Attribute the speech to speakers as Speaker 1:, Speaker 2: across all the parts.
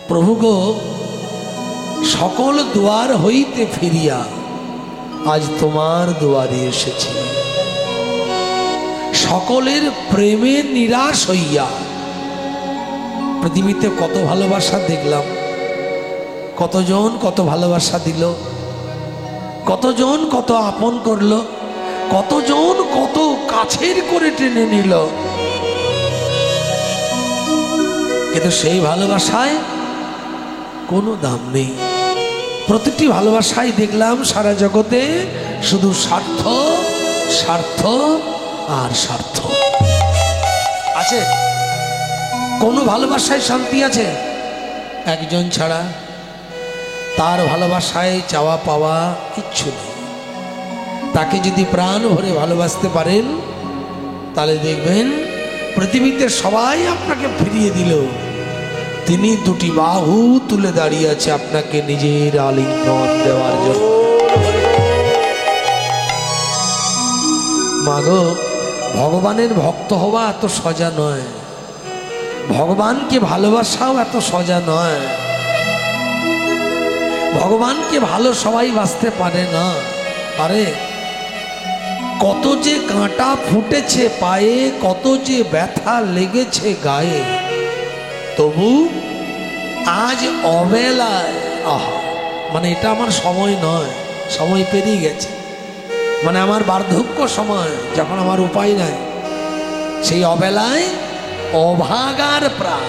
Speaker 1: প্রভু গো, সকল দুয়ার হইতে ফিরিয়া আজ তোমার দুয়ারে এসেছি। সকলের প্রেমে নিরাশ হইয়া, পৃথিবীতে কত ভালোবাসা দেখলাম, কতজন কত ভালোবাসা দিল, কতজন কত আপন করলো, কতজন কত কাছের করে টেনে নিল, কিন্তু সেই ভালোবাসায় কোনো দাম নেই। প্রতিটি ভালোবাসায় দেখলাম সারা জগতে শুধু স্বার্থ, স্বার্থ আর স্বার্থ। আছে কোনো ভালোবাসায় শান্তি আছে? একজন ছাড়া। তার ভালোবাসায় চাওয়া পাওয়া কিচ্ছু নেই। তাকে যদি প্রাণ ভরে ভালোবাসতে পারেন, তাহলে দেখবেন পৃথিবীতে সবাই আপনাকে ফিরিয়ে দিল, তিনি দুটি বাহু তুলে দাঁড়িয়ে আছে আপনাকে নিজের আলিঙ্গন দেওয়ার জন্য। মাগো, ভগবানের ভক্ত হওয়া এত সোজা নয়, ভগবানকে ভালোবাসাও এত সোজা নয়। ভগবানকে ভালো সবাই বাসতে পারে না। পারে? কত যে কাঁটা ফুটেছে পায়ে, কত যে ব্যথা লেগেছে গায়ে, তবু আজ অবেলায়, মানে এটা আমার সময় নয়, সময় পেরিয়ে গেছে, মানে আমার বার্ধক্য সময়, যখন আমার উপায় নাই, সেই অবেলায় অভাগার প্রাণ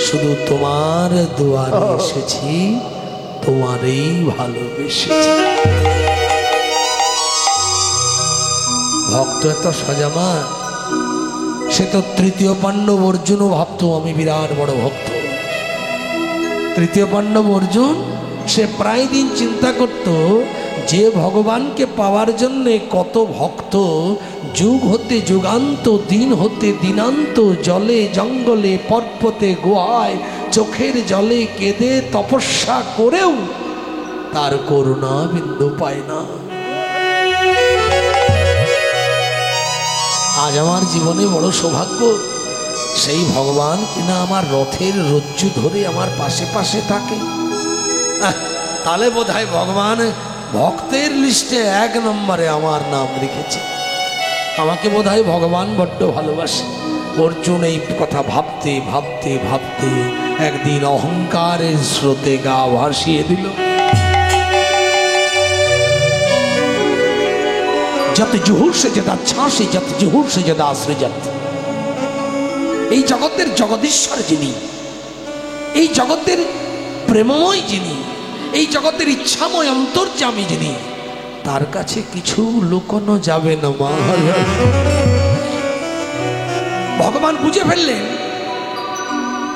Speaker 1: শুধু তোমার দুয়ারে এসেছি, তোমারই ভালোবেসেছি। ভক্ত এত সজামা, সে তো তৃতীয় পাণ্ডব অর্জুনও ভাবতো আমি বিরাট বড় ভক্ত। তৃতীয় পাণ্ডব অর্জুন সে প্রায় দিন চিন্তা করত যে ভগবানকে পাওয়ার জন্যে কত ভক্ত যুগ হতে যুগান্ত, দিন হতে দিনান্ত, জলে জঙ্গলে পর্বতে গুহায় চোখের জলে কেঁদে তপস্যা করেও তার করুণা বিন্দু পায় না। আজ আমার জীবনে বড় সৌভাগ্য, সেই ভগবান কিনা আমার রথের রজ্জু ধরে আমার পাশে পাশে থাকে। তাহলে বোধহয় ভগবান ভক্তের লিস্টে 1 নম্বরে আমার নাম লিখেছে। আমাকে বোধহয় ভগবান বড্ড ভালোবাসে। অর্জুন এই কথা ভাবতে ভাবতে ভাবতে একদিন অহংকারের স্রোতে গা ভাসিয়ে দিল। যত জুহুর সে যদা ছাঁসে, যত জুহুর সে যদা সৃজত। এই জগতের জগদীশ্বর যিনি, এই জগতের প্রেমময় যিনি, এই জগতের ইচ্ছাময় অন্তর্যামী যিনি, তার কাছে কিছু লুকোনো যাবে না। মা ভগবান বুঝে ফেললেন,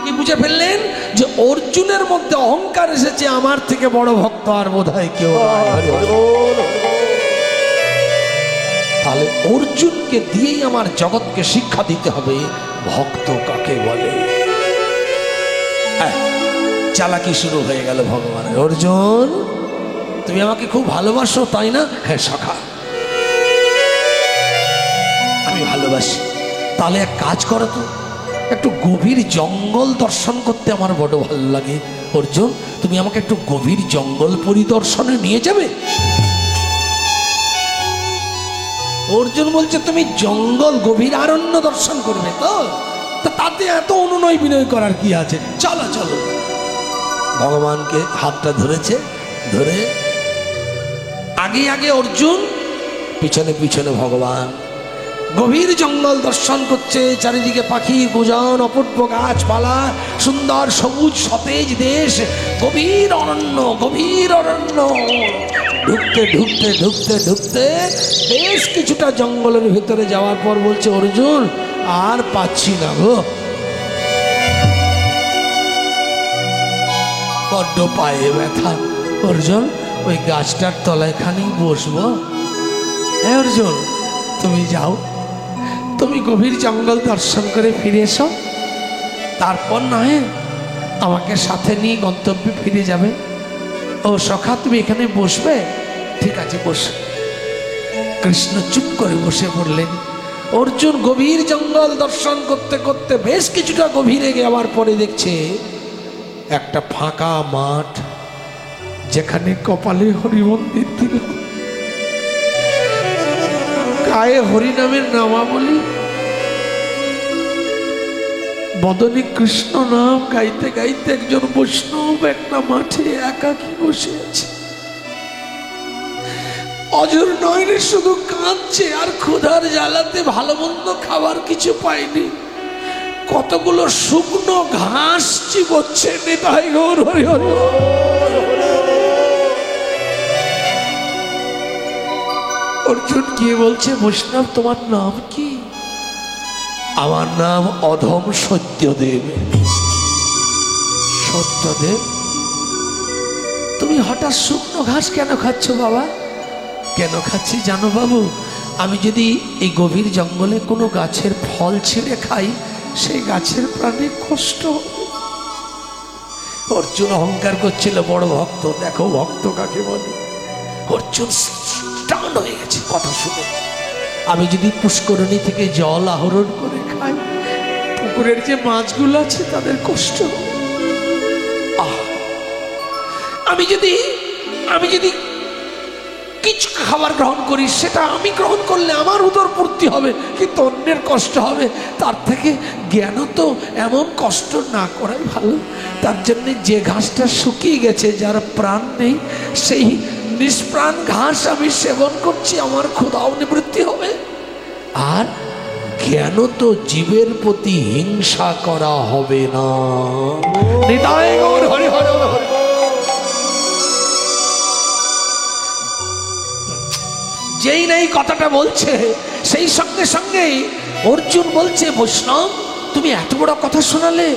Speaker 1: কি বুঝে ফেললেন? যে অর্জুনের মধ্যে অহংকার এসেছে, আমার থেকে বড় ভক্ত আর বোধহয় কেউ। তাহলে অর্জুনকে দিয়েই আমার জগৎকে শিক্ষা দিতে হবে ভক্ত কাকে বলে। চালাকি শুরু হয়ে গেল ভগবানের। অর্জুন, তুমি আমাকে খুব ভালোবাসো তাই না? হ্যাঁ সখা, আমি ভালোবাসি। তাহলে এক কাজ করো তো, একটু গভীর জঙ্গল দর্শন করতে আমার বড় ভালো লাগে। অর্জুন, তুমি আমাকে একটু গভীর জঙ্গল পরিদর্শনে নিয়ে যাবে? অর্জুন বলছে, তুমি জঙ্গল গভীর অরণ্য দর্শন করবে তো? তাতে এত অনুনয় বিনয় করার কি আছে? চলো চলো। ভগবানকে হাতটা ধরেছে, ধরে আগে আগে অর্জুন, পিছনে পিছনে ভগবান গভীর জঙ্গল দর্শন করছে। চারিদিকে পাখির গুঞ্জন, অপূর্ব গাছপালা, সুন্দর সবুজ সতেজ দেশ, গভীর অরণ্য, গভীর অরণ্য। ঢুকতে ঢুকতে ঢুকতে ঢুকতে বেশ কিছুটা জঙ্গলের ভিতরে যাওয়ার পর বলছে, অর্জুন আর পাচ্ছি না গো, বড্ড পায়ে ব্যথা। অর্জুন, ওই গাছটার তলায় খানি বসবো? হ্যাঁ অর্জুন, তুমি যাও, তুমি গভীর জঙ্গল দর্শন করে ফিরে এসো, তারপর না হয় আমাকে সাথে নিয়ে গন্তব্যে ফিরে যাবে। ও সখা, তুমি এখানে বসবে? ঠিক আছে বস। কৃষ্ণ চুপ করে বসে পড়লেন। অর্জুন গভীর জঙ্গল দর্শন করতে করতে বেশ কিছুটা গভীরে যাওয়ার পরে দেখছে একটা ফাঁকা মাঠ, যেখানে কপালে হরি মন্দির দিল, গায়ে হরিনামের নামাবলী, বদনে কৃষ্ণ নাম গাইতে গাইতে একজন বৈষ্ণব একটা মাঠে একাকী বসে আছে। অজর নয়নে শুধু কাঁদছে আর ক্ষুধার জ্বালাতে ভালো মন্দ খাবার কিছু পায়নি। কতগুলো শুকনো ঘাস চিবোচ্ছে। নিতাই গৌর হরি হরি। অর্জুন কি বলছে, বৈষ্ণব তোমার নাম কি? আমার নাম অধম সত্যদেব। সত্যদেব, তুমি হঠাৎ শুকনো ঘাস কেন খাচ্ছ বাবা? কেন খাচ্ছি জানো বাবু? আমি যদি এই গভীর জঙ্গলে কোনো গাছের ফল ছিঁড়ে খাই, সেই গাছের প্রাণে কষ্ট হবে। অর্জুন অহংকার করছিল বড় ভক্ত। দেখো ভক্ত কাকে বলে। অর্জুন টান হয়ে গেছে কথা শুনে। আমি যদি পুষ্করণী থেকে জল আহরণ করে খাই, পুকুরের যে মাছগুলো আছে তাদের কষ্ট হবে। আমি যদি কিছু খাবার গ্রহণ করি, সেটা আমি গ্রহণ করলে আমার উদর পূর্তি হবে, কিন্তু অন্যের কষ্ট হবে। তার থেকে জ্ঞান তো এমন কষ্ট না করাই ভালো। তার জন্য যে ঘাসটা শুকিয়ে গেছে, যার প্রাণ নেই, সেই নিষ্প্রাণ ঘাস আমি সেবন করছি, আমার ক্ষুধাও নিবৃত্তি হবে। আর জ্ঞান তো জীবের প্রতি হিংসা করা হবে না। নিতাই গৌর হরি হরি হরি। যেই নেই কথাটা বলছে, সেই সঙ্গে সঙ্গেই অর্জুন বলছে, বৈষ্ণব তুমি এত বড় কথা শোনালে,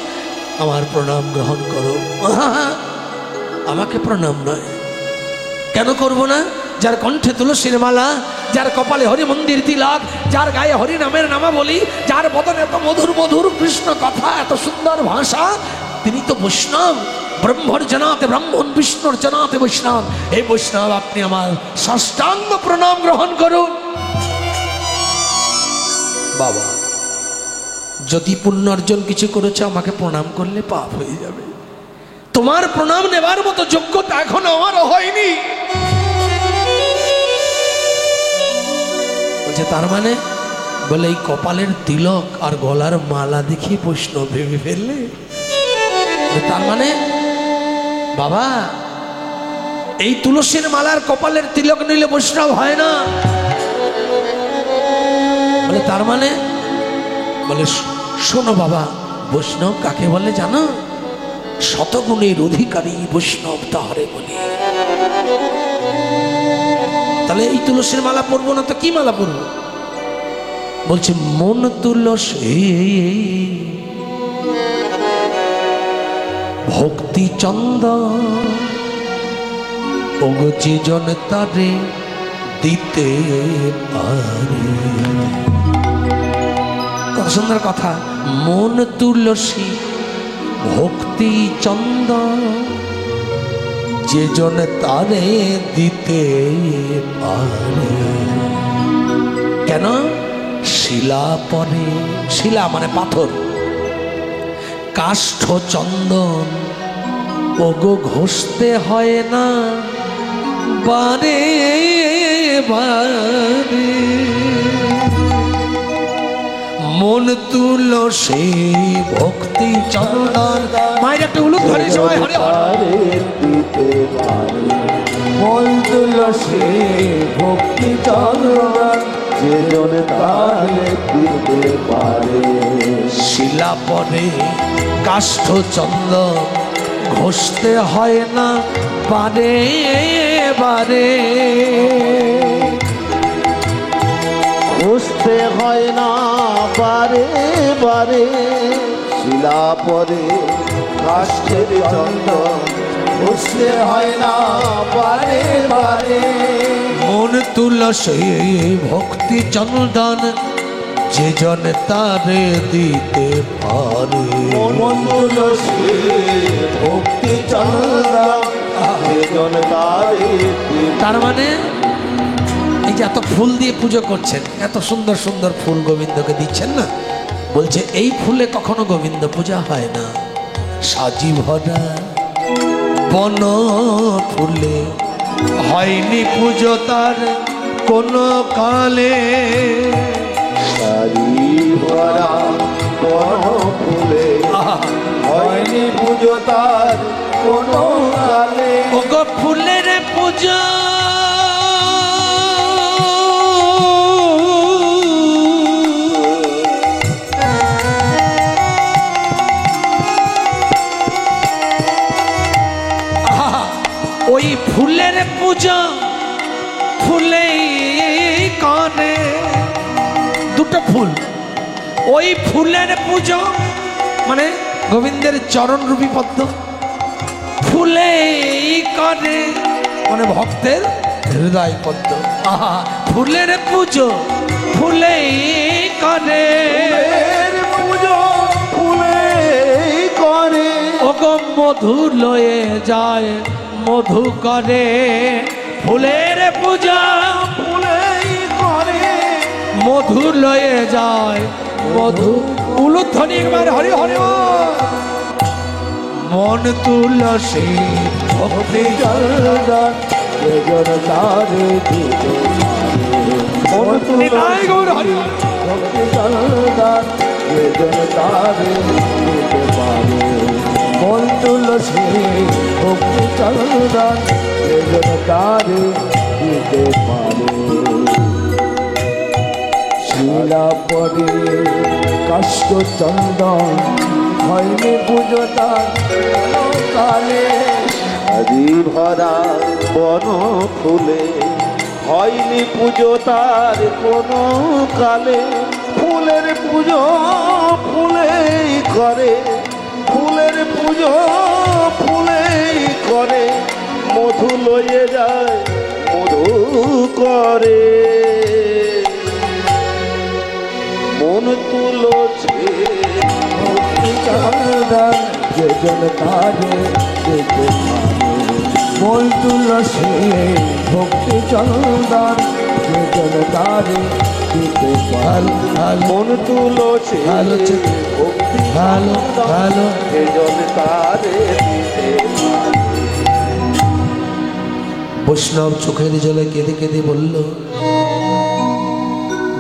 Speaker 1: আমার প্রণাম গ্রহণ করো। আমাকে প্রণাম নয়, কেন করব না? যার কণ্ঠে তুলসীর মালা, যার কপালে হরি মন্দির তিলক, যার গায়ে হরি নামের নামাবলী, যার বদনে এত মধুর মধুর কৃষ্ণ কথা, এত সুন্দর ভাষা, তিনি তো বৈষ্ণব। ব্রহ্মর জনাতে ব্রাহ্মণ, বিষ্ণুর জনাতে বৈষ্ণব। এই বৈষ্ণব, আপনি আমার সাষ্টাঙ্গ প্রণাম গ্রহণ করুন। বাবা, যদি পুণ্য অর্জন কিছু করেছে, আমাকে প্রণাম করলে পাপ হয়ে যাবে। তোমার প্রণাম নেবার মতো যোগ্যতা এখন আমারও হয়নি। বলছে তার মানে? বলে এই কপালের তিলক আর গলার মালা দেখে বৈষ্ণব ভেবে ফেললে? তার মানে বাবা, এই তুলসীর মালার কপালের তিলক নিলে বৈষ্ণব হয় না। বলে তার মানে? বলে শোনো বাবা, বৈষ্ণব কাকে বলে জানো? শতগুণের অধিকারী বৈষ্ণব তাহারে বলি। তাহলে এই তুলসীর মালা পরবো না তো কি মালা পরবো? বলছে মন তুলসী ভক্তি চন্দন, ওগো জন তারে দিতে পারে। কত সুন্দর কথা। মন তুলসী ভক্তি চন্দন, যে জন তারে দিতে পারে। কেন? শিলা পরে, শিলা মানে পাথর, কাষ্ঠ চন্দন ওগো ঘষতে হয় না বারে বারে। মন তুলসী ভক্তি চন্দন। মায়ের একটা উলুক ধরে সবাই হরে হরে।
Speaker 2: মন তুলসী ভক্তি চন্দন, যে জন তারে দিতে পারে।
Speaker 1: শিলা পরে কাষ্ঠ চন্দন ঘষতে হয় না বারে বারে।
Speaker 2: ঘষতে হয় না বারে বারে। শিলা পরে কাষ্ঠের চন্দন, ঘষতে হয় না বারে বারে।
Speaker 1: মন তুলসী ভক্তি চন্দন, যে জন তারে দিতে পারে।
Speaker 2: মন তুলসী ভক্তি চন্দন, যে জন তারে।
Speaker 1: তার মানে এই যে এত ফুল দিয়ে পুজো করছেন, এত সুন্দর সুন্দর ফুল গোবিন্দকে দিচ্ছেন না, বলছে এই ফুলে কখনো গোবিন্দ পূজা হয় না। সাজি ভরা বন ফুলে হয়নি পুজো তার কোনো কালে।
Speaker 2: সারি ভরা বন ফুলে হয়নি পুজো তার কোনো কালে।
Speaker 1: ওগো ফুলের পূজা ওই ফুলের পূজা ফুলেই কানে। দুটো ফুল, ওই ফুলের পুজো মানে গোবিন্দের চরণ রূপী পদ্ম, ফুলেই কানে মানে ভক্তের হৃদয় পদ্ম। আহা, ফুলের পুজো ফুলেই কানে,
Speaker 2: পুজো ফুলে করে।
Speaker 1: ওগো মধু লয়ে যায় মধু করে। ফুলের পূজা
Speaker 2: ফুলেই করে।
Speaker 1: মধু লয়ে যায় মধু। উলুধ্বনি একবার হরি হরি বল। মন তুলসী ভক্তি
Speaker 2: জলদার বেজন তারে দিতে মন
Speaker 1: নিতাই গৌর হরি হরি।
Speaker 2: ভক্তি জলদার বেজন তারে দিতে পারে। মন তুলসী ভক্তি জলদার বেজন তারে দিতে পারে। শিলা পরে কাষ্ট চন্দন হয়নি পুজো তার কালে। সারি ভরা বন ফুলে হয়নি পুজো তার কোনো কালে। ফুলের পুজো ফুলেই করে। ফুলের পুজো ফুলেই করে। মধু লয়ে যায় মধু করে। মন তুলছে ভক্তি চন্দন যেজন তারে দিতে পারে। মন তুলসী ভক্তি চন্দন যেজন তারে দিতে পারে। মন তুলসী
Speaker 1: ভালো
Speaker 2: ভক্তি
Speaker 1: ভালো ভালো।
Speaker 2: যেজন তারে দিতে পারে।
Speaker 1: বৈষ্ণব চোখের জলে কেঁদে কেঁদে বলল,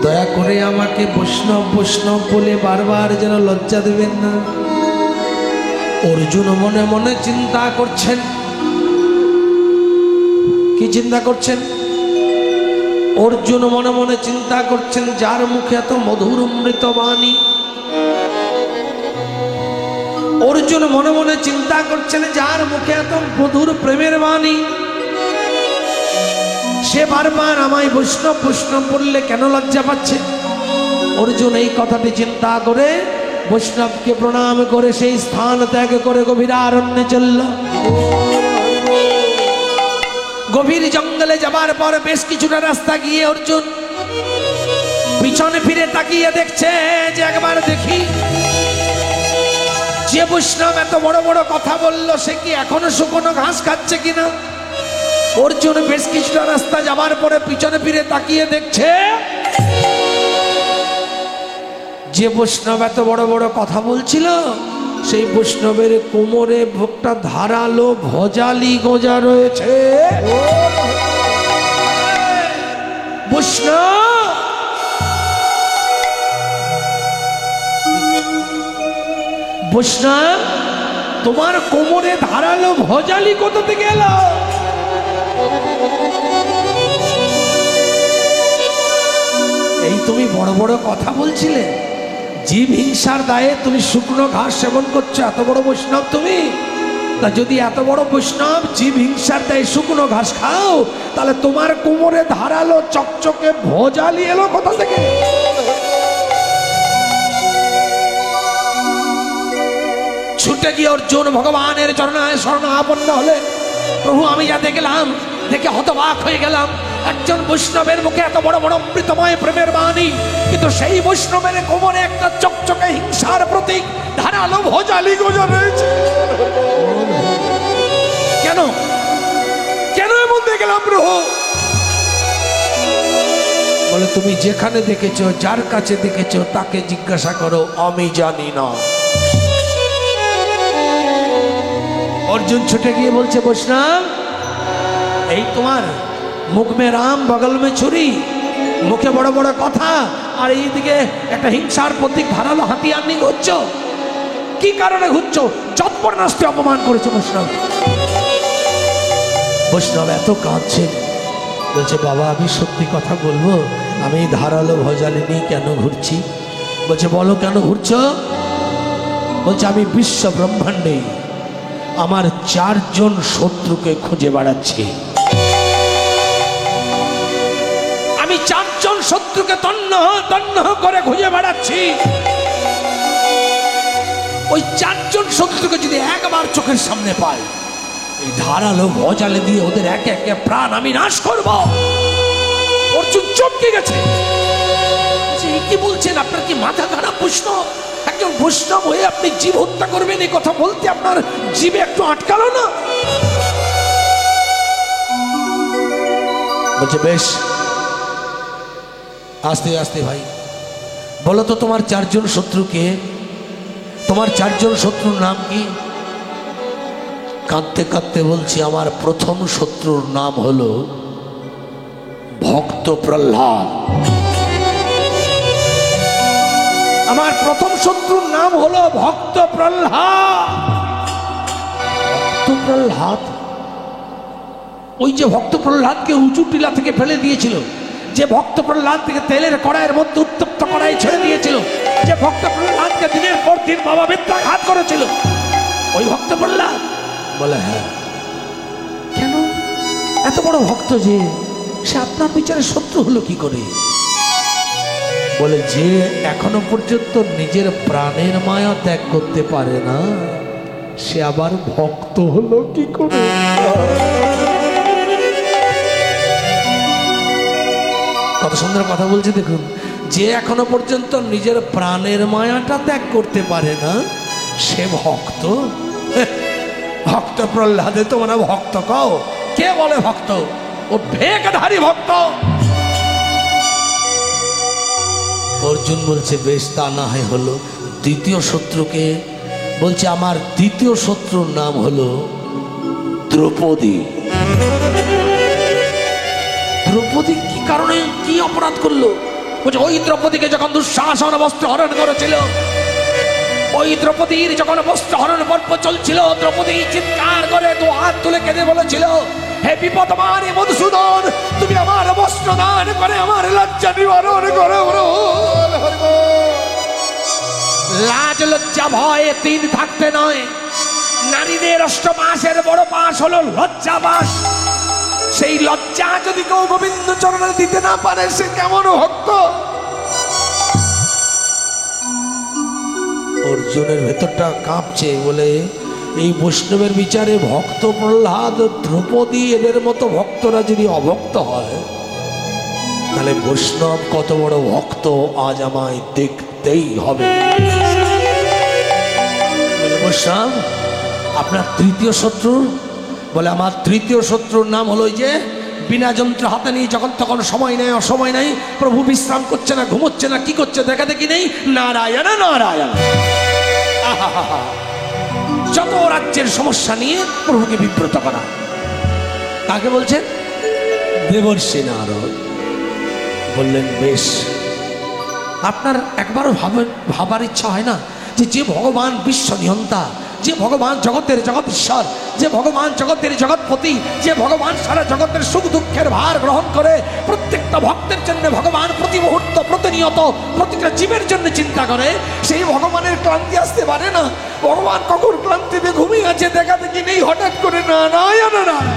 Speaker 1: দয়া করে আমাকে বৈষ্ণব বৈষ্ণব বলে বারবার যেন লজ্জা দেবেন না। অর্জুন মনে মনে চিন্তা করছেন। কি চিন্তা করছেন? অর্জুন মনে মনে চিন্তা করছেন, যার মুখে এত মধুর অমৃত বাণী। অর্জুন মনে মনে চিন্তা করছেন, যার মুখে এত মধুর প্রেমের বাণী, সে বারবার আমায় বৈষ্ণব বৈষ্ণব বললে কেন লজ্জা পাচ্ছে? অর্জুন এই কথাটি চিন্তা করে বৈষ্ণবকে প্রণাম করে সেই স্থান ত্যাগ করে গভীর অরণ্যে চলল। গভীর জঙ্গলে যাবার পর বেশ কিছুটা রাস্তা গিয়ে অর্জুন পিছনে ফিরে তাকিয়ে দেখছে যে একবার দেখি যে বৈষ্ণব এত বড় বড় কথা বলল সে কি এখনো শুকনো ঘাস খাচ্ছে কিনা। অর্জুন বেশ কিছুটা রাস্তা যাবার পরে পিছনে ফিরে তাকিয়ে দেখছে যে বৈষ্ণব এত বড় বড় কথা বলছিল সেই বৈষ্ণবের কোমরে ভোগটা ধারালো ভজালি গোজা রয়েছে। বৈষ্ণব বৈষ্ণব তোমার কোমরে ধারালো ভজালি কোথা থেকে এলো? এই তুমি বড় বড় কথা বলছিলে, জীব হিংসার দায়ে তুমি শুকনো ঘাস সেবন করছো, এত বড় বৈষ্ণব তুমি। তা যদি এত বড় বৈষ্ণব জীব হিংসার দায়ে শুকনো ঘাস খাও, তাহলে তোমার কোমরে ধারালো চকচকে ভজালি এলো কোথা থেকে? ছুটে গিয়ে অর্জুন ভগবানের চরণায় শরণাপন্ন হলে, প্রভু আমি যা দেখলাম দেখে হতবাক হয়ে গেলাম। একজন বৈষ্ণবের মুখে এত বড় বড় অমৃতময় প্রেমের বাণী, কিন্তু সেই বৈষ্ণবের কোমরে একটা চকচকে হিংসার প্রতীক ধারালো ভজালি গোজা রয়েছে। কেন কেন এমন দেখলাম প্রভু? বলে তুমি যেখানে দেখেছো, যার কাছে দেখেছো, তাকে জিজ্ঞাসা করো, আমি জানি না। অর্জুন ছুটে গিয়ে বলছে, বৈষ্ণব, এই তোমার মুখ মে রাম বগল মে ছুরি, মুখে বড় বড় কথা, আর এইদিকে একটা হিংসার প্রতীক ধারালো হাতিয়ার নিয়ে ঘুরছো, কি কারণে ঘুরছো? যৎপরনাস্তি অপমান করেছো বৈষ্ণব। বৈষ্ণব এত কাঁদছেন, বলছে, বাবা আমি সত্যি কথা বলবো, আমি ধারালো ভজালি নিয়ে কেন ঘুরছি? বলছে, বলো কেন ঘুরছো? বলছে, আমি বিশ্ব ব্রহ্মাণ্ডে আমার 4 জন শত্রুকে খুঁজে বেড়াচ্ছি। আমি 4 জন শত্রুকে তন্ন করে খুঁজে বেড়াচ্ছি। ওই 4 জন শত্রুকে যদি একবার চোখের সামনে পাই, এই ধারালো ভজালে দিয়ে ওদের একে একে প্রাণ আমি নাশ করব। অর্জুন চমকে গেছে, কি বলছেন? আপনার কি মাথা খারাপ? বৈষ্ণব, একজন বৈষ্ণব হয়ে আপনি জীব হত্যা করবেন, এই কথা বলতে আপনার জীবে একটু আটকালো না? বলছে, বেশ, আস্তে আস্তে ভাই বলো তো, তোমার 4 জন শত্রুকে, তোমার 4 জন শত্রুর নাম কি? কাঁদতে কাঁদতে বলছি, আমার প্রথম শত্রুর নাম হলো ভক্ত প্রহ্লাদ। আমার প্রথম শত্রুর নাম হলো ভক্ত প্রহ্লাদ। ভক্ত প্রহ্লাদ, ওই যে ভক্ত প্রহ্লাদকে উঁচু টিলা থেকে ফেলে দিয়েছিল, যে ভক্ত প্রহ্লাদ থেকে তেলের কড়াইয়ের মধ্যে উত্তপ্ত কড়াই ছেড়ে দিয়েছিল, যে ভক্ত প্রহ্লাদকে দিনের পর দিন বাবা বেত্রাঘাত করেছিল, ওই ভক্ত প্রহ্লাদ? বলে, হ্যাঁ। কেন? এত বড় ভক্ত যে, সে আপনার বিচারে শত্রু হলো কি করে? বলে, যে এখনো পর্যন্ত নিজের প্রাণের মায়া ত্যাগ করতে পারে না, সে আবার ভক্ত হলো কি করে? কত সুন্দর কথা বলছে দেখুন। যে এখনো পর্যন্ত নিজের প্রাণের মায়াটা ত্যাগ করতে পারে না, সে ভক্ত? ভক্ত প্রহ্লাদে তোমরা ভক্ত কও? কে বলে ভক্ত? ও ভেকধারী ভক্ত। অর্জুন বলছে, বেশ, তা না হয় হলো। দ্বিতীয় শত্রুকে? বলছে, আমার দ্বিতীয় শত্রুর নাম হলো দ্রৌপদী। দ্রৌপদী কি কারণে, কি অপরাধ করলো? বলছে, ওই দ্রৌপদীকে যখন দুঃশাসন বস্ত্র হরণ করেছিল, ওই দ্রৌপদীর যখন বস্ত্র হরণ পর্ব চলছিল, দ্রৌপদী চিৎকার করে 2 হাত তুলে কেঁদে বলেছিল, হে বিপদমান মধুসূদন, তুমি আমার বস্ত্র দান করে আমার লজ্জা নিবারণ করো। লাজ লজ্জা ভয় 3 থাকতে নয়, নারীদের 8 মাসের বড় পাশ হলো লজ্জাবাস। সেই লজ্জা যদি কেউ গোবিন্দ চরণে দিতে না পারে, সে কেমন ভক্ত? অর্জুনের ভেতরটা কাঁপছে, বলে, এই বৈষ্ণবের বিচারে ভক্ত প্রহ্লাদ, দ্রৌপদী, এদের মতো ভক্তরা যদি অভক্ত হয়, তাহলে বৈষ্ণব কত বড় ভক্ত আজ আমায় দেখতেই হবে। বৈষ্ণব, আপনার তৃতীয় শত্রু? বলে, আমার তৃতীয় শত্রুর নাম হলো যে বিনা যন্ত্র হাতে নিয়ে যখন তখন সময় নেই অসময় নেই, প্রভু বিশ্রাম করছে না, ঘুমোচ্ছে না, কি করছে দেখা দেখি নেই, নারায়ণ নারায়ণ। যত রাজ্যের সমস্যা নিয়ে প্রভুকে বিব্রত করা। কাকে বলছেন? দেবর্ষি নারদ। বললেন, বেশ, আপনার একবারও ভাবার ইচ্ছা হয় না যে ভগবান বিশ্ব নিয়ন্তা, যে ভগবান জগতের জগৎশ্বর, যে ভগবান জগতের জগৎপতি, যে ভগবান সারা জগতের সুখ দুঃখের ভার গ্রহণ করে প্রত্যেকটা ভক্তের জন্য ভগবান প্রতি মুহূর্ত প্রতিনিয়ত প্রতিটা জীবের জন্য চিন্তা করে, সেই ভগবানের ক্লান্তি আসতে পারে না? ভগবান কখন ক্লান্তিতে ঘুমিয়ে আছে দেখা দেখি নেই, হঠাৎ করে নারায়ণ নারায়ণ।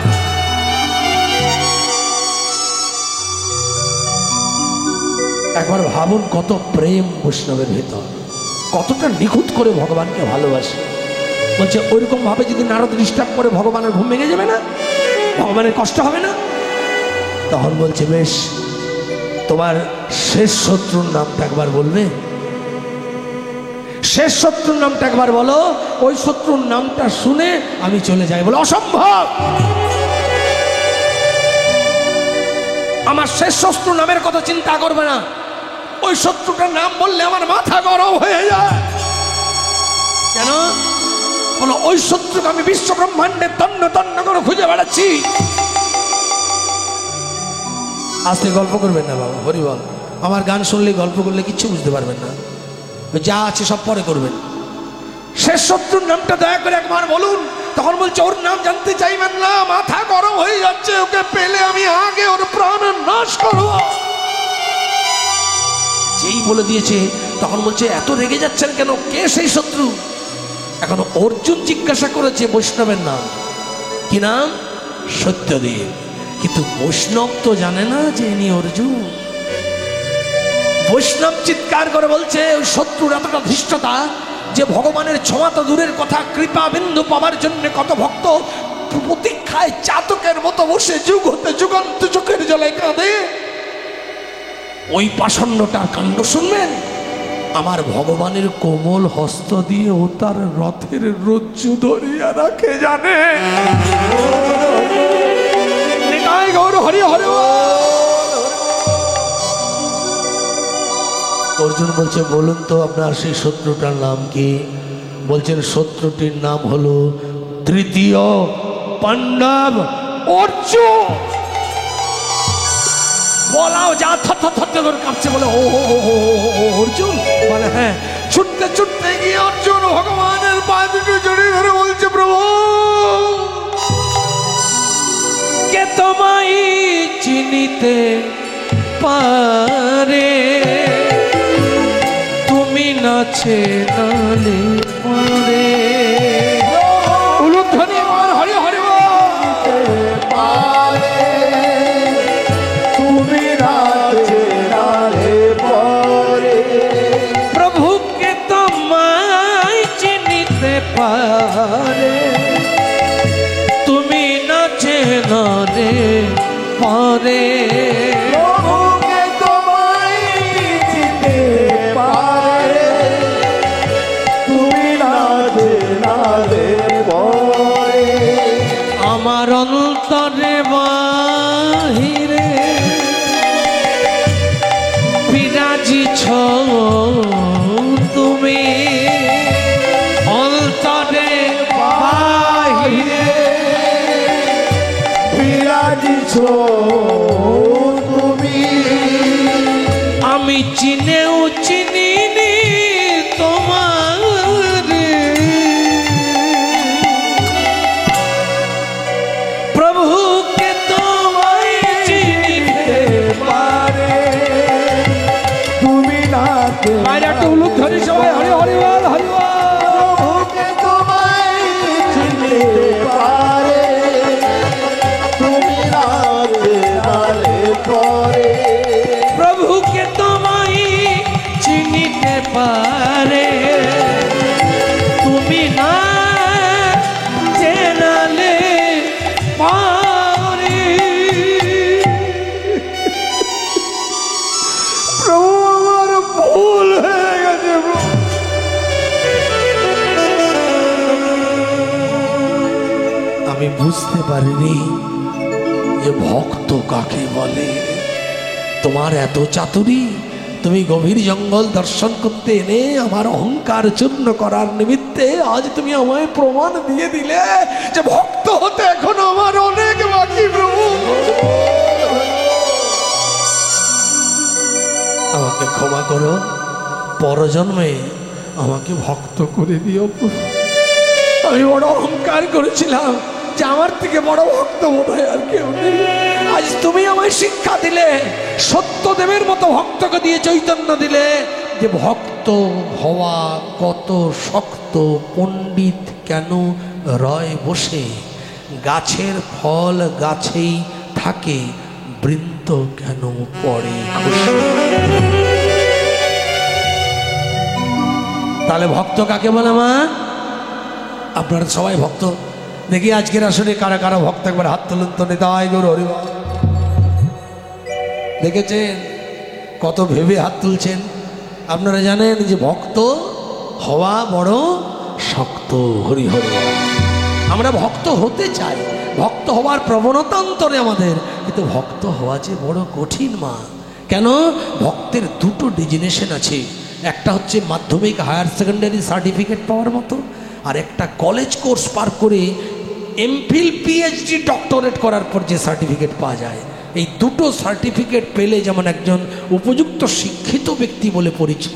Speaker 1: একবার ভাবুন, কত প্রেম বৈষ্ণবের ভেতর, কতটা নিখুঁত করে ভগবানকে ভালোবাসে। বলছে, ওইরকম ভাবে যদি নারদ ডিস্টার্ব করে, ভগবানের ঘুম ভেঙে যাবে না? ভগবানের কষ্ট হবে না? তখন বলছে, বেশ, তোমার শেষ শত্রুর নামটা একবার বলবে? শেষ শত্রুর নামটা একবার বলো, ওই শত্রুর নামটা শুনে আমি চলে যাই। বলে, অসম্ভব, আমার শেষ শত্রু নামের কথা চিন্তা করবে না। ওই শত্রুটার নাম বললে আমার মাথা গরম হয়ে যায়। কেন বলো? ওই শত্রুকে আমি বিশ্ব ব্রহ্মাণ্ডে তন্ন তন্ন করে খুঁজে বেড়াচ্ছি। আজকে গল্প করবেন না বাবা, হরি বল। আমার গান শুনলে গল্প করলে কিচ্ছু বুঝতে পারবেন না, যা আছে সব পরে করবেন। শেষ শত্রুর নামটা দয়া করে একবার বলুন। তখন বলছে ওর নাম জানতে চাইবেন না, মাথা গরম হয়ে যাচ্ছে, ওকে পেলে আমি আগে ওর প্রাণ নাশ করব। যেই বলে দিয়েছে তখন বলছে এত রেগে যাচ্ছেন কেন, কে সেই শত্রু? এখন অর্জুন জিজ্ঞাসা করেছে বৈষ্ণবের নাম কি? নাম সত্যদেব। কিন্তু বৈষ্ণব তো জানে না যে ইনি অর্জুন। বৈষ্ণব চিৎকার করে বলছে ওই শত্রুর এতটা ধৃষ্টতা যে ভগবানের ছোঁয়া তো দূরের কথা, কৃপা বিন্দু পাবার জন্য কত ভক্ত প্রতীক্ষায় চাতকের মতো বসে যুগ হতে যুগান্ত চোখের জলে কাঁদে। ওই পাষণ্ডটার কাণ্ড শুনবেন। আমার ভগবানের কোমল হস্ত দিয়ে ও তার রথের রজ্জু ধরিয়া রাখে, জানে। গৌর হরি হরি। অর্জুন বলছে বলুন তো আপনার সেই শত্রুটার নাম কি? বলছেন শত্রুটির নাম হলো তৃতীয় পাণ্ডব অর্জুন। বলাও যা থর কাঁপছে, বলে ও অর্জুন, বলে হ্যাঁ। ছুটতে ছুটতে গিয়ে অর্জুন ভগবানের পা দুটো জড়িয়ে ধরে বলছে প্রভু কে তোমায় চিনিতে পারে, তুমি নাচে নালে পারে। উলুধ্বনি আমার হরি হরি
Speaker 2: পারে, তুমি নাচে নালে পরে।
Speaker 1: প্রভুকে তোমায় চিনিতে পারে, তুমি নাচে নালে পারে।
Speaker 2: প্রভুকে তোমায় চিনতে পারে, তুমি নাচে নালে পরে।
Speaker 1: আমার অন্তরে বাহিরে বিরাজিছ তুমি, অন্তরে বাহিরে
Speaker 2: বিরাজিছ তুমি।
Speaker 1: আমি চিনেও চিনিনি তোমার, প্রভুকে তোমায় চিনিতে
Speaker 2: পারে, তুমি নাচে
Speaker 1: বাইরে একটা উলুক ধরি সবাই হরি হরি বল হরি বল।
Speaker 2: প্রভুকে তোমায় চিনতে পারে, তুমি নাচে নালে পরে।
Speaker 1: প্রভুকে তোমায় চিনিতে পারে, তুমি না চেনালে পারে। প্রভু আমার ভুল হয়ে গেছে। আমি বুঝতে পারিনি যে ভক্ত কাকে বলে। তোমার এত চাতুরি, তুমি গভীর জঙ্গল দর্শন করতে এনে আমার অহংকার চূর্ণ করার নিমিত্তে আজ তুমি আমায় প্রমাণ দিয়ে দিলে যে ভক্ত হতে এখন আমার অনেক বাকি। প্রভু আমাকে ক্ষমা করো, পরজন্মে আমাকে ভক্ত করে দিও। আমি বড় অহংকার করেছিলাম যে আমার থেকে বড় ভক্ত বোধ হয় আর কেউ নেই। আজ তুমি আমায় শিক্ষা দিলে, সত্যদেবের মতো ভক্তকে দিয়ে চৈতন্য দিলে যে ভক্ত হওয়া কত শক্ত। পণ্ডিত কেন রয় বসে, গাছের ফল গাছেই থাকে, বৃন্ত কেন পড়ে খসে। তাহলে ভক্ত কাকে বলে মা? আপনারা সবাই ভক্ত। দেখি আজকের আসলে কারা কারা ভক্ত, একবার হাত তুলুন তো। নিতাই গৌর হরি বল। দেখেছেন কত ভেবে হাত তুলছেন। আপনারা জানেন যে ভক্ত হওয়া বড় শক্ত। হরি হরি বল। আমরা ভক্ত হতে চাই, ভক্ত হওয়ার প্রবণতা অন্তরে আমাদের, কিন্তু ভক্ত হওয়া যে বড় কঠিন মা। কেন? ভক্তের দুটো ডেজিনেশন আছে, একটা হচ্ছে মাধ্যমিক হায়ার সেকেন্ডারি সার্টিফিকেট পাওয়ার মতো, আর একটা কলেজ কোর্স পার করে এমফিল পিএইচডি ডক্টরেট করার পর যে সার্টিফিকেট পাওয়া যায়। এই দুটো সার্টিফিকেট পেলে যেমন একজন উপযুক্ত শিক্ষিত ব্যক্তি বলে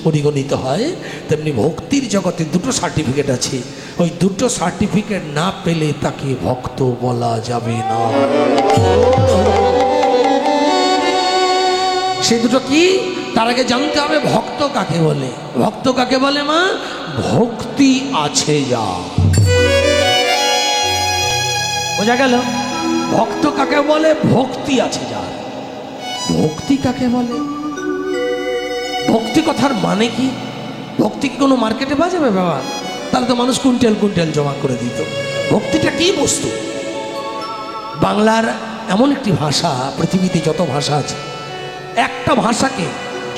Speaker 1: পরিগণিত হয়, তেমনি ভক্তির জগতে দুটো সার্টিফিকেট আছে। ওই দুটো সার্টিফিকেট না পেলে তাকে ভক্ত বলা যাবে না। সেই দুটো কি? তার আগে জানতে হবে ভক্ত কাকে বলে। ভক্ত কাকে বলে মা? ভক্তি আছে যা। বোঝা গেল? ভক্ত কাকে বলে? ভক্তি আছে যার। ভক্তি কাকে বলে? ভক্তি কথার মানে কি? ভক্তি কোনো মার্কেটে বাজাবে বাবা? তাহলে তো মানুষ কুইন্টাল কুইন্টাল জমা করে দিত। ভক্তিটা কি বস্তু? বাংলার এমন একটি ভাষা, পৃথিবীতে যত ভাষা আছে, একটা ভাষাকে